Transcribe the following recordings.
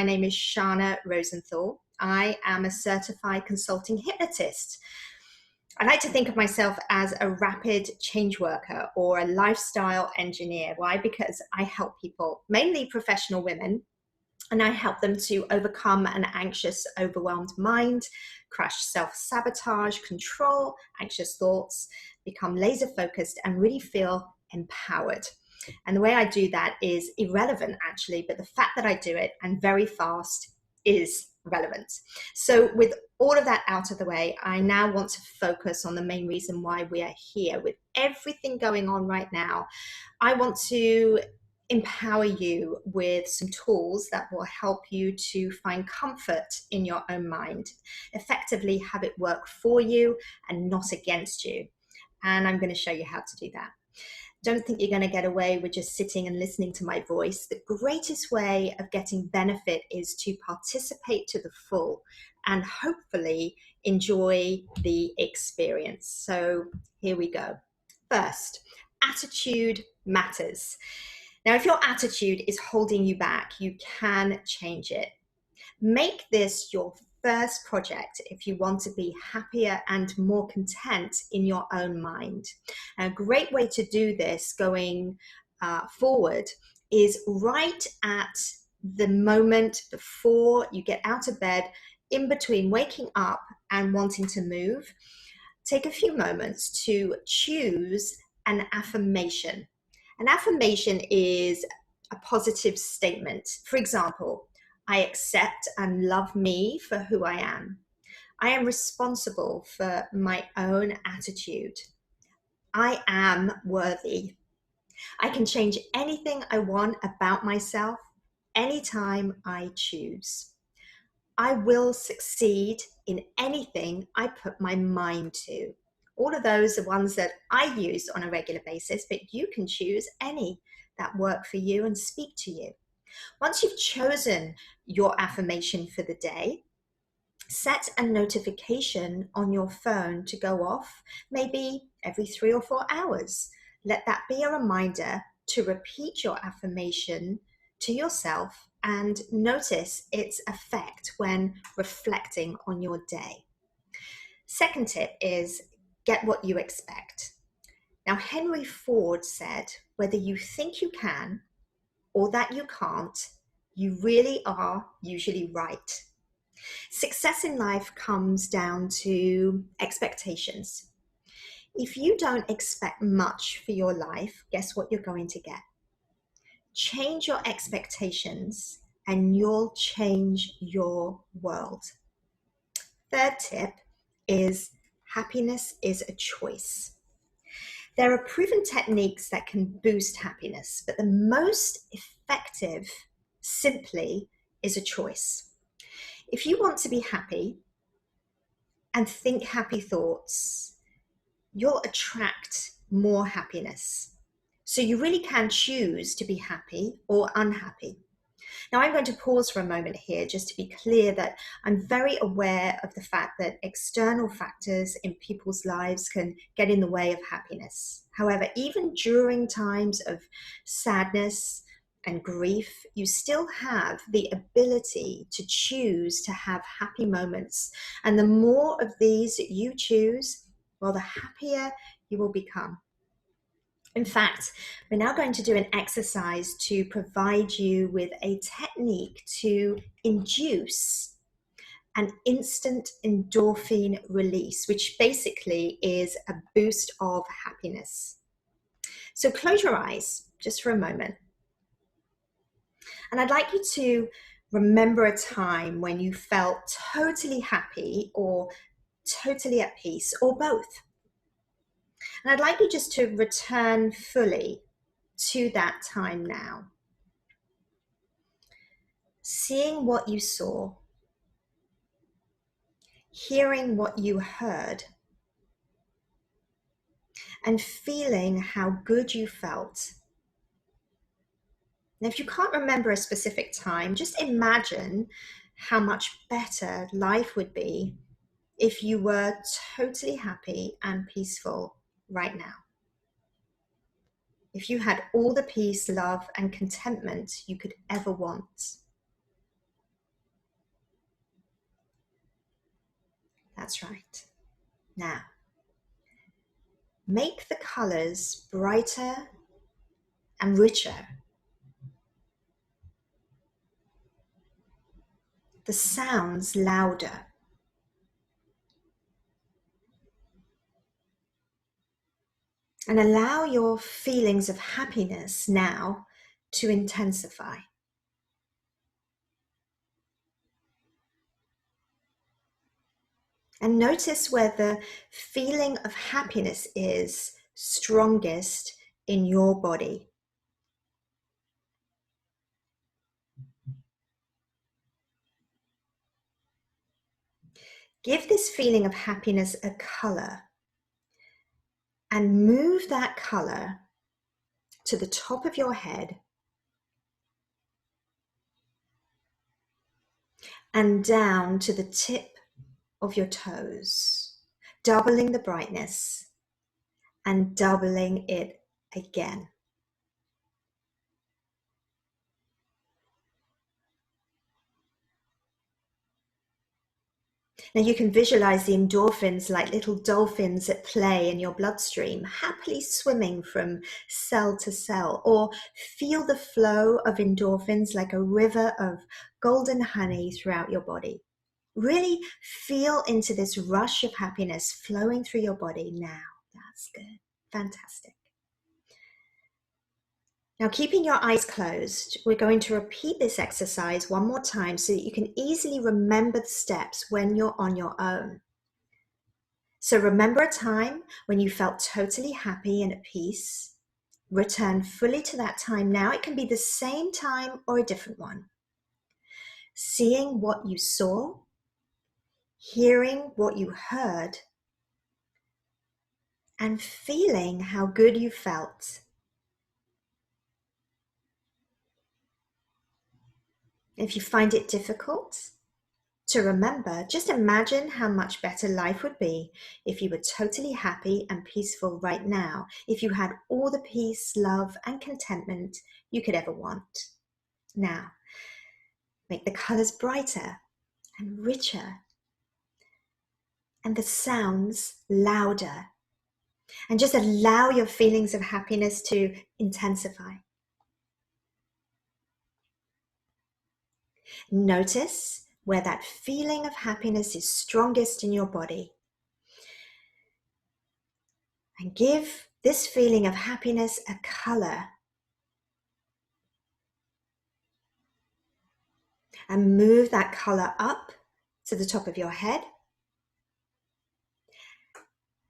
My name is Shana Rosenthal. I am a certified consulting hypnotist. I like to think of myself as a rapid change worker or a lifestyle engineer. Why? Because I help people, mainly professional women, and I help them to overcome an anxious, overwhelmed mind, crush self-sabotage, control anxious thoughts, become laser focused, and really feel empowered. And the way I do that is irrelevant, actually, but the fact that I do it and very fast is relevant. So with all of that out of the way, I now want to focus on the main reason why we are here. With everything going on right now, I want to empower you with some tools that will help you to find comfort in your own mind, effectively have it work for you and not against you. And I'm going to show you how to do that. Don't think you're going to get away with just sitting and listening to my voice. The greatest way of getting benefit is to participate to the full and hopefully enjoy the experience. So here we go. First, attitude matters. Now, if your attitude is holding you back, you can change it. Make this your first project if you want to be happier and more content in your own mind. A great way to do this going forward is right at the moment before you get out of bed, in between waking up and wanting to move. Take a few moments to choose an affirmation. An affirmation is a positive statement. For example, I accept and love me for who I am. I am responsible for my own attitude. I am worthy. I can change anything I want about myself anytime I choose. I will succeed in anything I put my mind to. All of those are ones that I use on a regular basis, but you can choose any that work for you and speak to you. Once you've chosen your affirmation for the day, set a notification on your phone to go off maybe every 3 or 4 hours. Let that be a reminder to repeat your affirmation to yourself and notice its effect when reflecting on your day. Second tip is get what you expect. Now, Henry Ford said, whether you think you can or that you can't, you really are usually right. Success in life comes down to expectations. If you don't expect much for your life, guess what you're going to get? Change your expectations and you'll change your world. Third tip is happiness is a choice. There are proven techniques that can boost happiness, but the most effective simply is a choice. If you want to be happy and think happy thoughts, you'll attract more happiness. So you really can choose to be happy or unhappy. Now, I'm going to pause for a moment here just to be clear that I'm very aware of the fact that external factors in people's lives can get in the way of happiness. However, even during times of sadness and grief, you still have the ability to choose to have happy moments. And the more of these that you choose, well, the happier you will become. In fact, we're now going to do an exercise to provide you with a technique to induce an instant endorphin release, which basically is a boost of happiness. So close your eyes just for a moment. And I'd like you to remember a time when you felt totally happy or totally at peace or both. And I'd like you just to return fully to that time now. Seeing what you saw, hearing what you heard, and feeling how good you felt. Now, if you can't remember a specific time, just imagine how much better life would be if you were totally happy and peaceful right now. If you had all the peace, love, and contentment you could ever want. That's right. Now, make the colors brighter and richer. The sounds louder. And allow your feelings of happiness now to intensify. And notice where the feeling of happiness is strongest in your body. Give this feeling of happiness a color and move that color to the top of your head and down to the tip of your toes, doubling the brightness and doubling it again. Now you can visualize the endorphins like little dolphins at play in your bloodstream, happily swimming from cell to cell, or feel the flow of endorphins like a river of golden honey throughout your body. Really feel into this rush of happiness flowing through your body now. That's good. Fantastic. Now, keeping your eyes closed, we're going to repeat this exercise one more time so that you can easily remember the steps when you're on your own. So remember a time when you felt totally happy and at peace. Return fully to that time now. It can be the same time or a different one. Seeing what you saw, hearing what you heard, and feeling how good you felt. If you find it difficult to remember, just imagine how much better life would be if you were totally happy and peaceful right now, if you had all the peace, love, and contentment you could ever want. Now, make the colors brighter and richer, and the sounds louder, and just allow your feelings of happiness to intensify. Notice where that feeling of happiness is strongest in your body. And give this feeling of happiness a color. And move that color up to the top of your head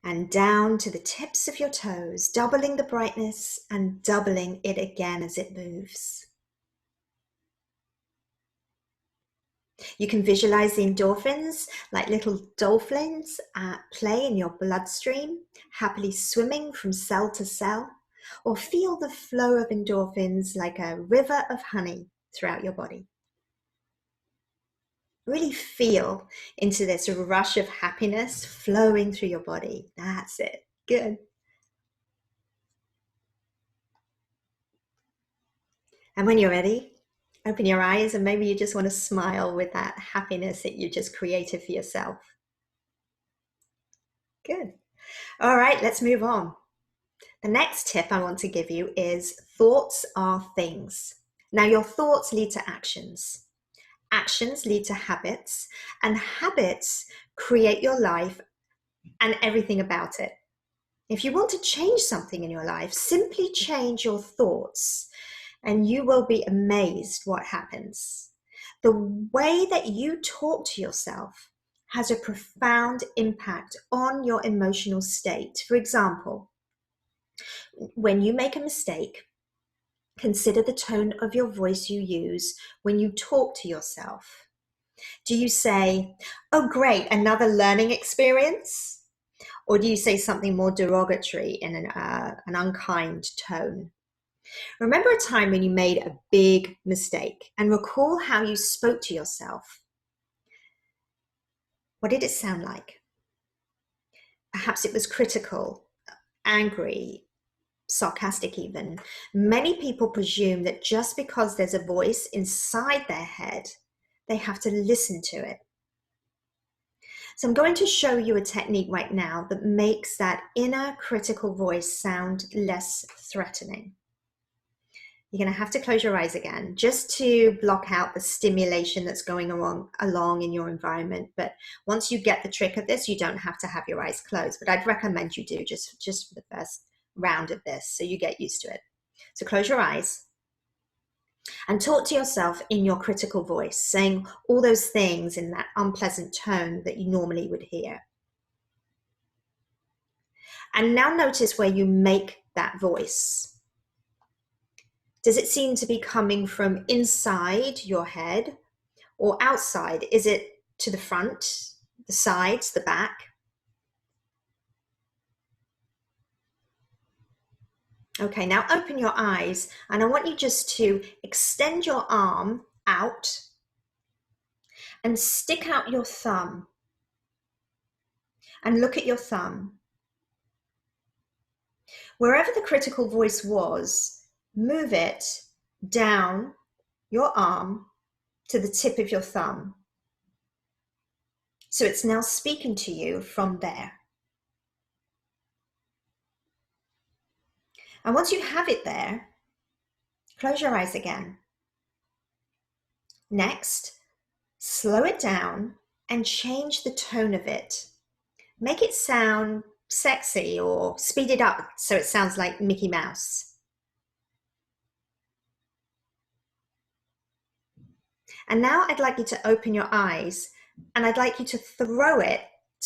and down to the tips of your toes, doubling the brightness and doubling it again as it moves. You can visualize the endorphins like little dolphins at play in your bloodstream, happily swimming from cell to cell, or feel the flow of endorphins like a river of honey throughout your body. Really feel into this rush of happiness flowing through your body. That's it. Good. And when you're ready, open your eyes and maybe you just want to smile with that happiness that you just created for yourself. Good. All right, let's move on. The next tip I want to give you is thoughts are things. Now, your thoughts lead to actions. Actions lead to habits, and habits create your life and everything about it. If you want to change something in your life, simply change your thoughts and you will be amazed what happens. The way that you talk to yourself has a profound impact on your emotional state. For example, when you make a mistake, consider the tone of your voice you use when you talk to yourself. Do you say, "Oh, great, another learning experience"? Or do you say something more derogatory in an unkind tone? Remember a time when you made a big mistake and recall how you spoke to yourself. What did it sound like? Perhaps it was critical, angry, sarcastic even. Many people presume that just because there's a voice inside their head, they have to listen to it. So I'm going to show you a technique right now that makes that inner critical voice sound less threatening. You're going to have to close your eyes again just to block out the stimulation that's going along in your environment. But once you get the trick of this, you don't have to have your eyes closed. But I'd recommend you do just for the first round of this so you get used to it. So close your eyes and talk to yourself in your critical voice, saying all those things in that unpleasant tone that you normally would hear. And now notice where you make that voice. Does it seem to be coming from inside your head or outside? Is it to the front, the sides, the back? Okay, now open your eyes and I want you just to extend your arm out and stick out your thumb and look at your thumb. Wherever the critical voice was, move it down your arm to the tip of your thumb. So it's now speaking to you from there. And once you have it there, close your eyes again. Next, slow it down and change the tone of it. Make it sound sexy or speed it up so it sounds like Mickey Mouse. And now I'd like you to open your eyes and I'd like you to throw it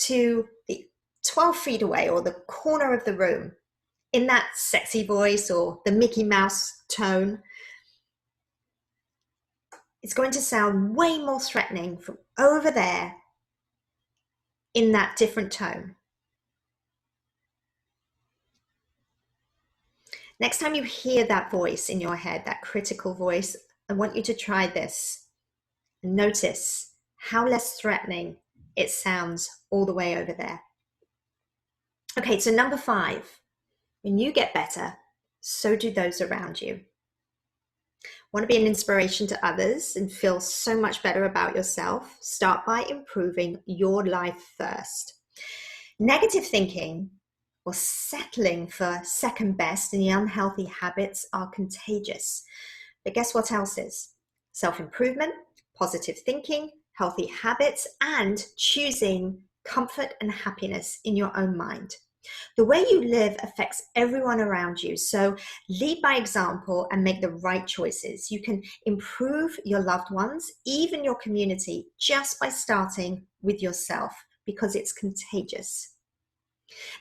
to the 12 feet away or the corner of the room in that sexy voice or the Mickey Mouse tone. It's going to sound way more threatening from over there in that different tone. Next time you hear that voice in your head, that critical voice, I want you to try this. Notice how less threatening it sounds all the way over there. Okay, so number 5, when you get better, so do those around you. Want to be an inspiration to others and feel so much better about yourself? Start by improving your life first. Negative thinking or settling for second best in the unhealthy habits are contagious. But guess what else is? Self-improvement, positive thinking, healthy habits, and choosing comfort and happiness in your own mind. The way you live affects everyone around you, so lead by example and make the right choices. You can improve your loved ones, even your community, just by starting with yourself, because it's contagious.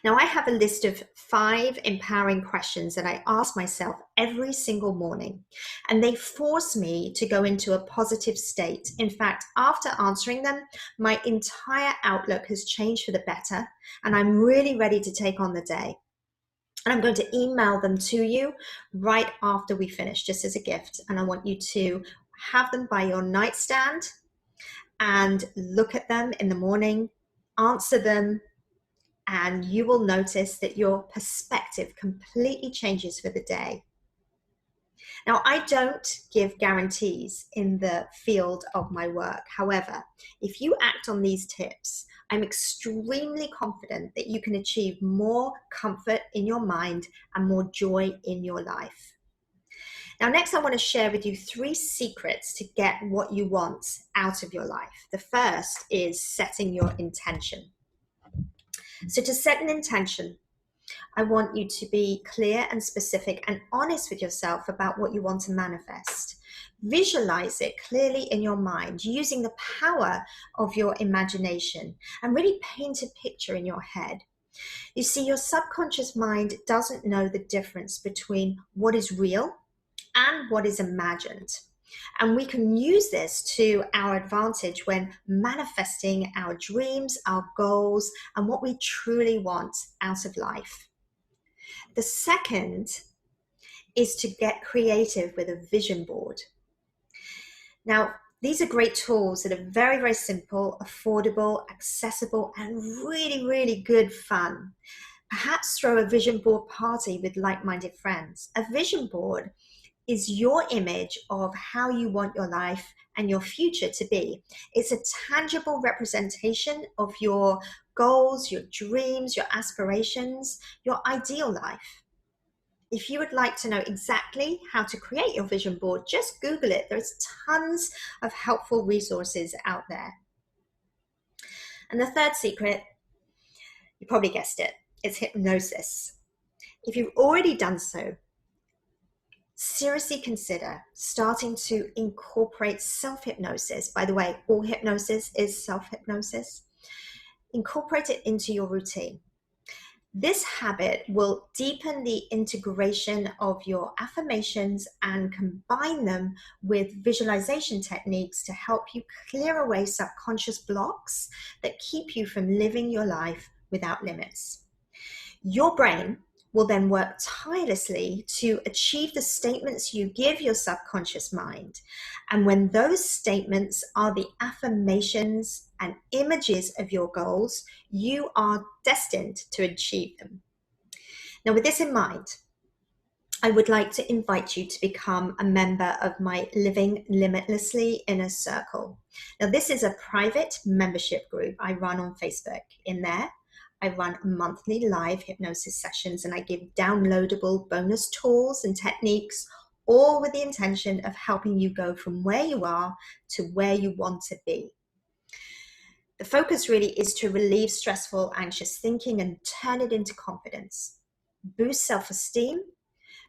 Now, I have a list of 5 empowering questions that I ask myself every single morning, and they force me to go into a positive state. In fact, after answering them, my entire outlook has changed for the better, and I'm really ready to take on the day. And I'm going to email them to you right after we finish, just as a gift. And I want you to have them by your nightstand and look at them in the morning, answer them, and you will notice that your perspective completely changes for the day. Now, I don't give guarantees in the field of my work. However, if you act on these tips, I'm extremely confident that you can achieve more comfort in your mind and more joy in your life. Now, next, I want to share with you 3 secrets to get what you want out of your life. The first is setting your intention. So to set an intention, I want you to be clear and specific and honest with yourself about what you want to manifest. Visualize it clearly in your mind using the power of your imagination and really paint a picture in your head. You see, your subconscious mind doesn't know the difference between what is real and what is imagined. And we can use this to our advantage when manifesting our dreams, our goals, and what we truly want out of life. The second is to get creative with a vision board. Now, these are great tools that are very, very simple, affordable, accessible, and really, really good fun. Perhaps throw a vision board party with like-minded friends. A vision board is your image of how you want your life and your future to be. It's a tangible representation of your goals, your dreams, your aspirations, your ideal life. If you would like to know exactly how to create your vision board, just Google it. There's tons of helpful resources out there. And the third secret, you probably guessed it, it's hypnosis. If you've already done so, seriously consider starting to incorporate self-hypnosis. By the way, all hypnosis is self-hypnosis. Incorporate it into your routine. This habit will deepen the integration of your affirmations and combine them with visualization techniques to help you clear away subconscious blocks that keep you from living your life without limits. Your brain will then work tirelessly to achieve the statements you give your subconscious mind. And when those statements are the affirmations and images of your goals, you are destined to achieve them. Now, with this in mind, I would like to invite you to become a member of my Living Limitlessly Inner Circle. Now, this is a private membership group I run on Facebook. In there, I run monthly live hypnosis sessions and I give downloadable bonus tools and techniques, all with the intention of helping you go from where you are to where you want to be. The focus really is to relieve stressful, anxious thinking and turn it into confidence, boost self-esteem,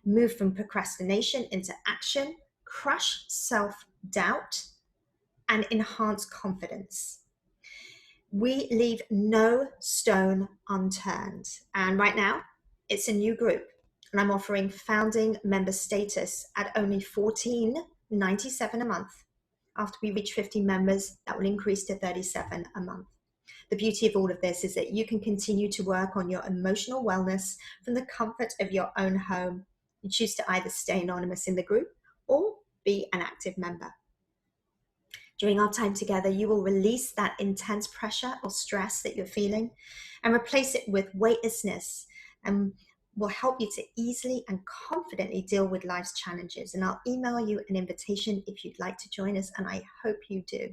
move from procrastination into action, crush self-doubt, and enhance confidence. We leave no stone unturned. And right now, it's a new group. And I'm offering founding member status at only $14.97 a month. After we reach 50 members, that will increase to $37 a month. The beauty of all of this is that you can continue to work on your emotional wellness from the comfort of your own home. You choose to either stay anonymous in the group or be an active member. During our time together, you will release that intense pressure or stress that you're feeling and replace it with weightlessness, and will help you to easily and confidently deal with life's challenges. And I'll email you an invitation if you'd like to join us, and I hope you do.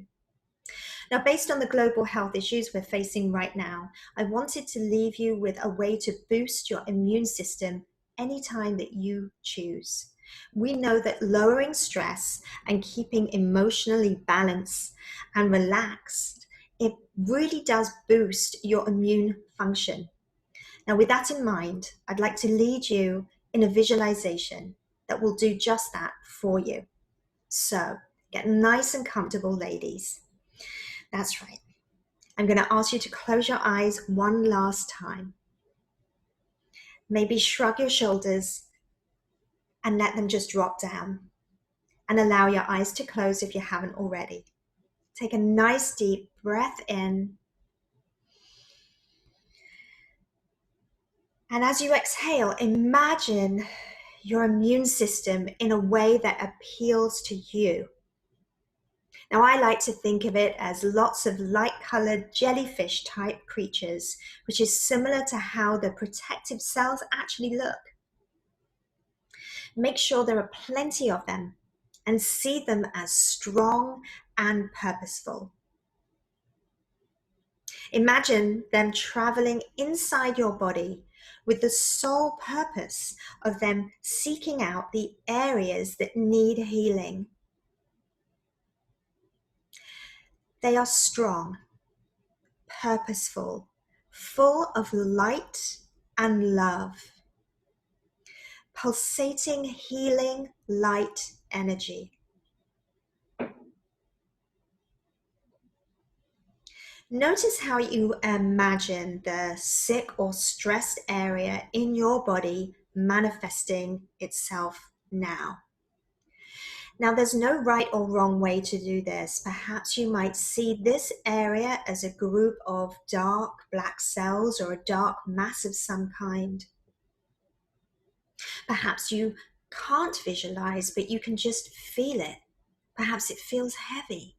Now, based on the global health issues we're facing right now, I wanted to leave you with a way to boost your immune system anytime that you choose. We know that lowering stress and keeping emotionally balanced and relaxed, it really does boost your immune function. Now, with that in mind, I'd like to lead you in a visualization that will do just that for you. So, get nice and comfortable, ladies. That's right. I'm going to ask you to close your eyes one last time. Maybe shrug your shoulders and let them just drop down, and allow your eyes to close if you haven't already. Take a nice deep breath in, and as you exhale, imagine your immune system in a way that appeals to you. Now, I like to think of it as lots of light-colored jellyfish type creatures, which is similar to how the protective cells actually look. Make sure there are plenty of them and see them as strong and purposeful. Imagine them traveling inside your body with the sole purpose of them seeking out the areas that need healing. They are strong, purposeful, full of light and love. Pulsating, healing, light energy. Notice how you imagine the sick or stressed area in your body manifesting itself now. Now, there's no right or wrong way to do this. Perhaps you might see this area as a group of dark black cells or a dark mass of some kind. Perhaps you can't visualize, but you can just feel it. Perhaps it feels heavy.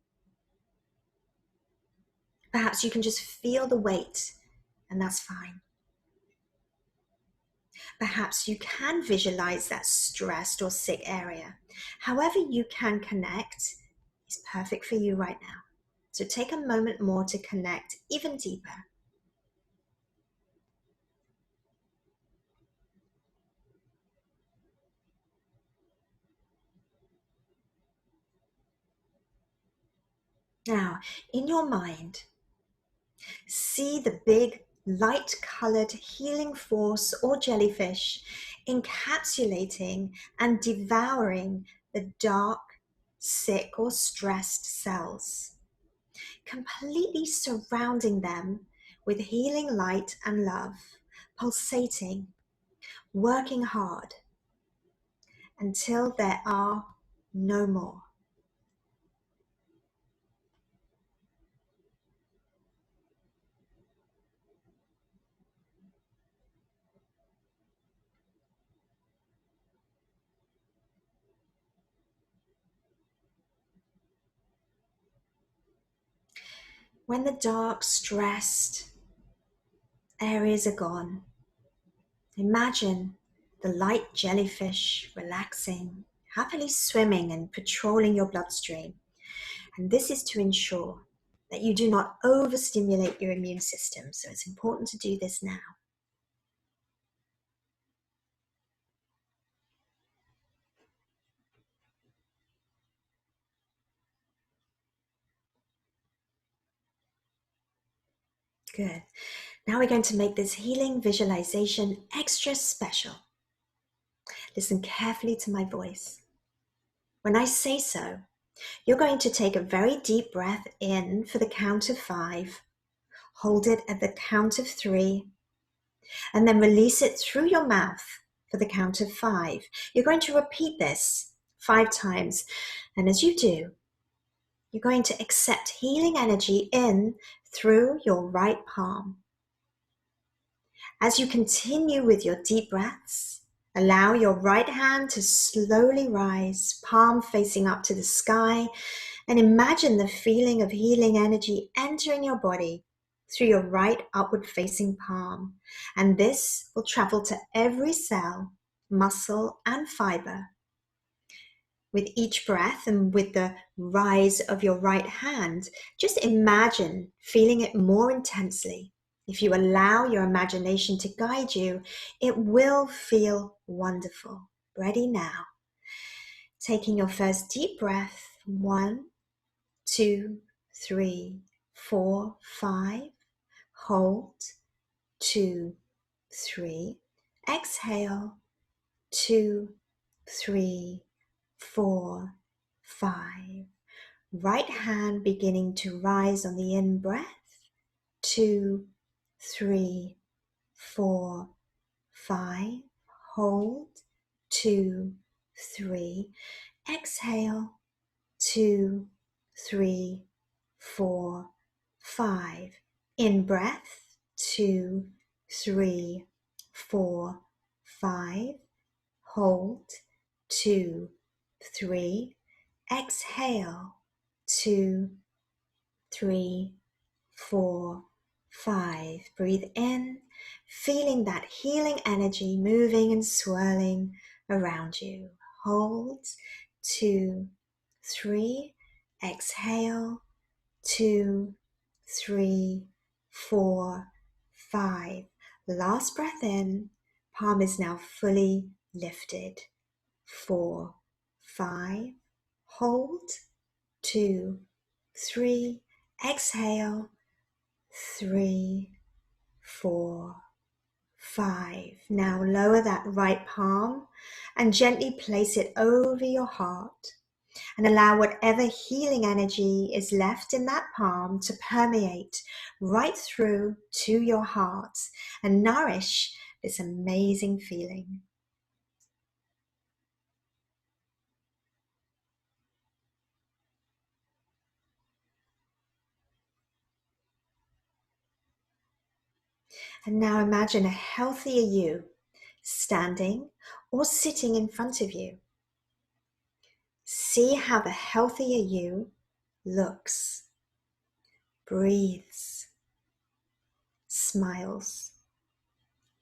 Perhaps you can just feel the weight, and that's fine. Perhaps you can visualize that stressed or sick area. However you can connect, is perfect for you right now. So take a moment more to connect even deeper. Now, in your mind, see the big light-colored healing force or jellyfish encapsulating and devouring the dark, sick or stressed cells, completely surrounding them with healing light and love, pulsating, working hard until there are no more. When the dark, stressed areas are gone, imagine the light jellyfish relaxing, happily swimming and patrolling your bloodstream. And this is to ensure that you do not overstimulate your immune system. So it's important to do this now. Good. Now we're going to make this healing visualization extra special. Listen carefully to my voice. When I say so, you're going to take a very deep breath in for the count of 5, hold it at the count of 3, and then release it through your mouth for the count of 5. You're going to repeat this 5 times, and as you do, you're going to accept healing energy in through your right palm. As you continue with your deep breaths, allow your right hand to slowly rise, palm facing up to the sky, and imagine the feeling of healing energy entering your body through your right upward facing palm. And this will travel to every cell, muscle, and fiber. With each breath and with the rise of your right hand, just imagine feeling it more intensely. If you allow your imagination to guide you, it will feel wonderful. Ready now. Taking your first deep breath. 1, 2, 3, 4, 5. Hold. 2, 3. Exhale. 2, 3, 4, 5. Right hand beginning to rise on the in breath. 2, 3, 4, 5. Hold. 2, 3. Exhale. 2, 3, 4, 5. In breath. 2, 3, 4, 5. Hold. 2, 3. Exhale. 2, 3, 4, 5. Breathe in, feeling that healing energy moving and swirling around you. Hold. 2, 3. Exhale. 2, 3, 4, 5. Last breath in. Palm is now fully lifted. 4, 5. Hold. 2, 3. Exhale. 3, 4, 5. Now lower that right palm and gently place it over your heart and allow whatever healing energy is left in that palm to permeate right through to your heart and nourish this amazing feeling. And now imagine a healthier you standing or sitting in front of you. See how the healthier you looks, breathes, smiles,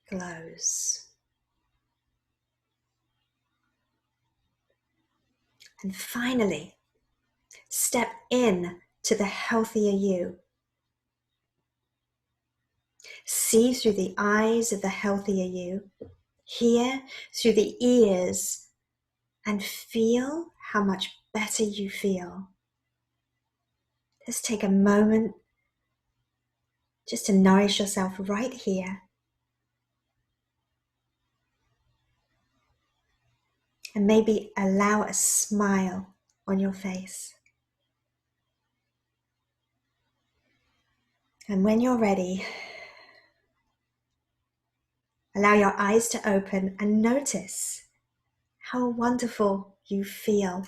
glows. And finally, Step in to the healthier you. See through the eyes of the healthier you. Hear through the ears and feel how much better you feel. Just take a moment just to nourish yourself right here. And maybe allow a smile on your face. And when you're ready, allow your eyes to open and notice how wonderful you feel.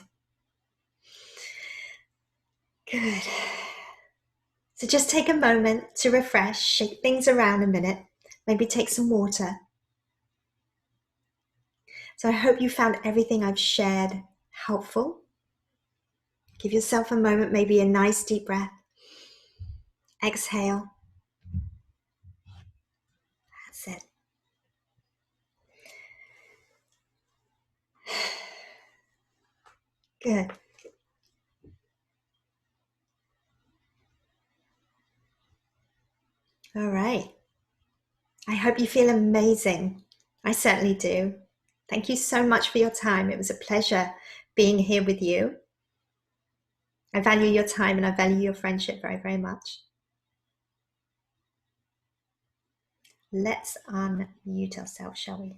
Good. So just take a moment to refresh, shake things around a minute, maybe take some water. So I hope you found everything I've shared helpful. Give yourself a moment, maybe a nice deep breath. Exhale. That's it. Good. All right. I hope you feel amazing. I certainly do. Thank you so much for your time. It was a pleasure being here with you. I value your time and I value your friendship very, very much. Let's unmute ourselves, shall we?